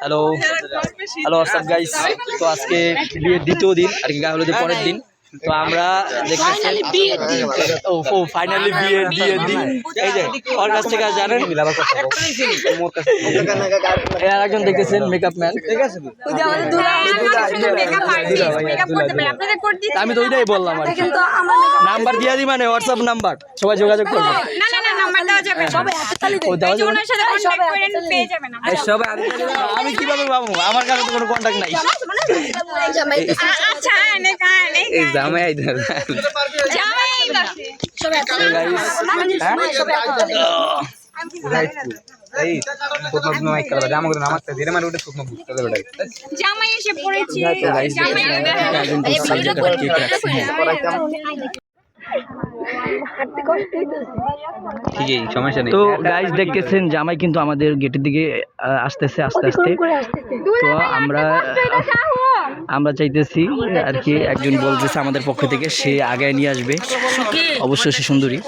Hello hello WhatsApp guys. তো আজকে বিয়ের দ্বিতীয় দিন আর কি, গায়ে হলুদের পরের দিন। তো আমরা ফাইনালি বিয়ের দিন। এই যে ওর কাছ থেকে জানেন একজন দেখতেছেন মেকআপ ম্যান, ঠিক আছে? আমি তো ওইটাই বললাম আর কি, নাম্বার দিয়ে দিই, মানে হোয়াটসঅ্যাপ নাম্বার, সবাই যোগাযোগ করবে। আমি কিভাবে পাবো? আমার কাছে তো কোনো কন্ট্যাক্ট নাই। তো গাইস দেখতেছেন জামাই কিন্তু আমাদের গেটের দিকে আসতেছে আস্তে আস্তে। তো আমরা চাইতেছি আর কি, একজন বলতেছে আমাদের পক্ষ থেকে সে আগে নিয়ে আসবে, অবশ্যই সে সুন্দরী।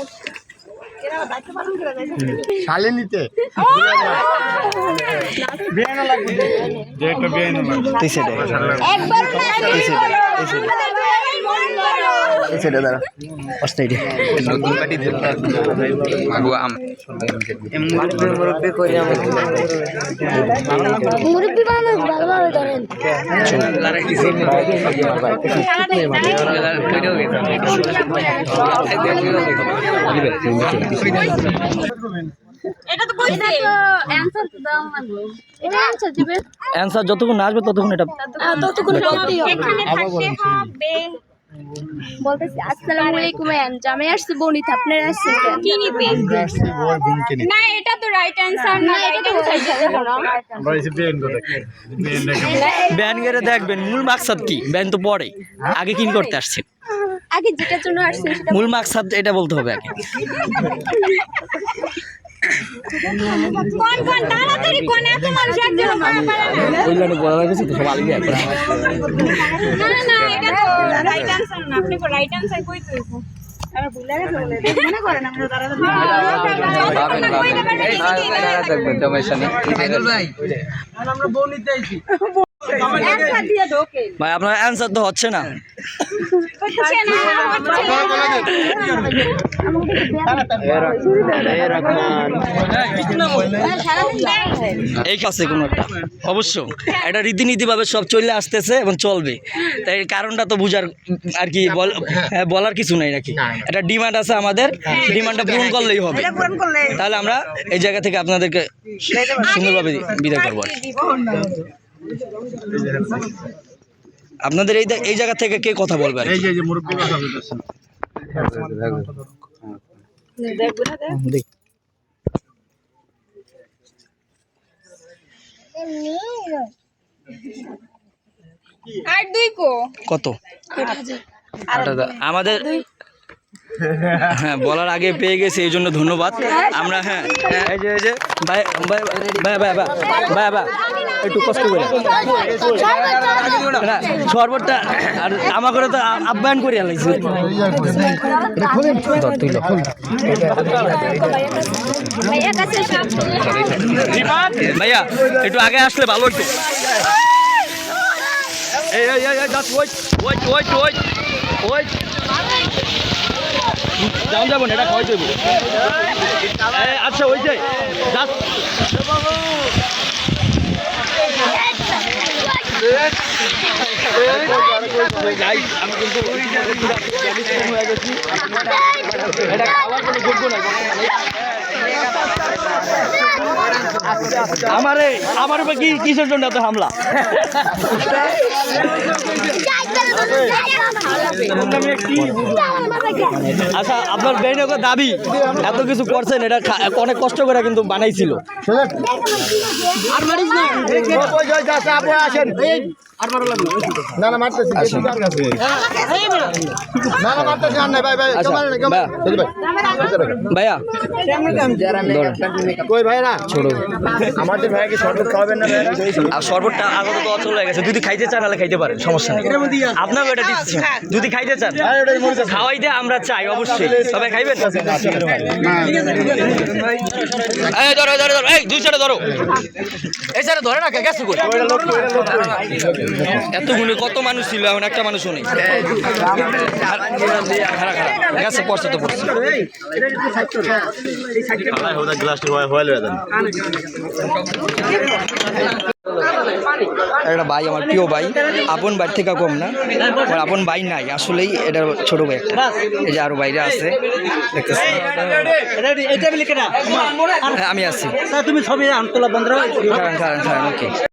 অ্যান্সার যতক্ষণ আসবে ততক্ষণ এটা বলতেছি আসসালামু আলাইকুম। জামাই আসছে, বনিত আপনারা আসছেন কি নিতে? না এটা তো রাইট অ্যানসার না, এটা তো আমরা এসে ব্যান করে দেখবেন মূল মাকসাদ কি। ব্যান তো পরে, আগে কি করতে আসছেন? আগে যেটার জন্য আসছেন সেটা মূল মাকসাদ এটা বলতে হবে আগে। কোন কোন তাড়াতাড়ি কোন এত মানুষ একজন ওই লাইনে বলা লাগছে তো সব আলিয়া। না না এটা তো রাইট অ্যানসার না, আপনি কো রাইট অ্যানসার কই তুইছো? আরে ভুলে গেছে বলে মনে করেন আমরা তাড়াতাড়ি সমস্যা নেই। আইদুল ভাই আমরা বউ নিতে আইছি, অ্যানসার দিয়ে ঢোকে ভাই। আপনার অ্যানসার তো হচ্ছে না, হচ্ছে না। এই কাছে কোনো একটা অবশ্য এটা রীতিনীতি ভাবে সব চলে আসতেছে এবং চলবে, তাই কারণটা তো বুঝার আর কি বলার কিছু নাই নাকি। একটা ডিমান্ড আছে আমাদের, ডিমান্ডটা পূরণ করলেই হবে। তাহলে আমরা এই জায়গা থেকে আপনাদেরকে সুন্দরভাবে বিদায় করবো। আপনাদের এই জায়গা থেকে কে কথা বলবে? এই যে মুরব্বি কথা বলতেছেন। আর দুই কো কত? আমাদের হ্যাঁ বলার আগে পেয়ে গেছে, এই জন্য ধন্যবাদ। আমরা এই যে ভাই একটু কষ্ট করে শরবতটা আর আমার করে তো আহ্বান করে আলাইছি। ভাইয়া একটু আগে আসলে ভালো একটু। যাবো না, এটা খাওয়াই দেবো। আচ্ছা ওই যে আমি কিন্তু এটা খাওয়ার কোনো যোগ্য নয়। আমার উপর কিসের জন্য এত হামলা? আচ্ছা আপনার বেইনকে দাবি এত কিছু করছেন, এটা অনেক কষ্ট করে কিন্তু বানাইছিল। ভাইয়া কই ভাই না ছোট আমাদের ভাই কি শরবত খাওয়াবেন না ভাই আর শরবতটা আপাতত অচল হয়ে গেছে, যদি খাইতে চান তাহলে খাইতে পারেন, সমস্যা নেই। আপনাকে এটা দিচ্ছি, যদি খাইতে চান খাওয়াইতে আমরা চাই অবশ্যই। সবাই খাইবেন? এই ধরো ধরো ধরো, এই দুই সাইডে ধরো, এই সাইডে ধরে না গেছে কই? এতগুলো কত মানুষ ছিল, এখন একটা মানুষও নেই। গেছে পড়ছে তো পড়ছে। গ্লাসটি হয়ে দেন একটা ভাই, আমার প্রিয় ভাই, আপন ভাই থেকে কম না, আমার আপন ভাই নাই আসলেই, এটা ছোট ভাই একটা। এই যে আরো বাইরে আছে দেখতেছি। হ্যাঁ, আমি আছি। তুমি ছবি আনতলা বন্ধ খারান খারান খারান, ওকে।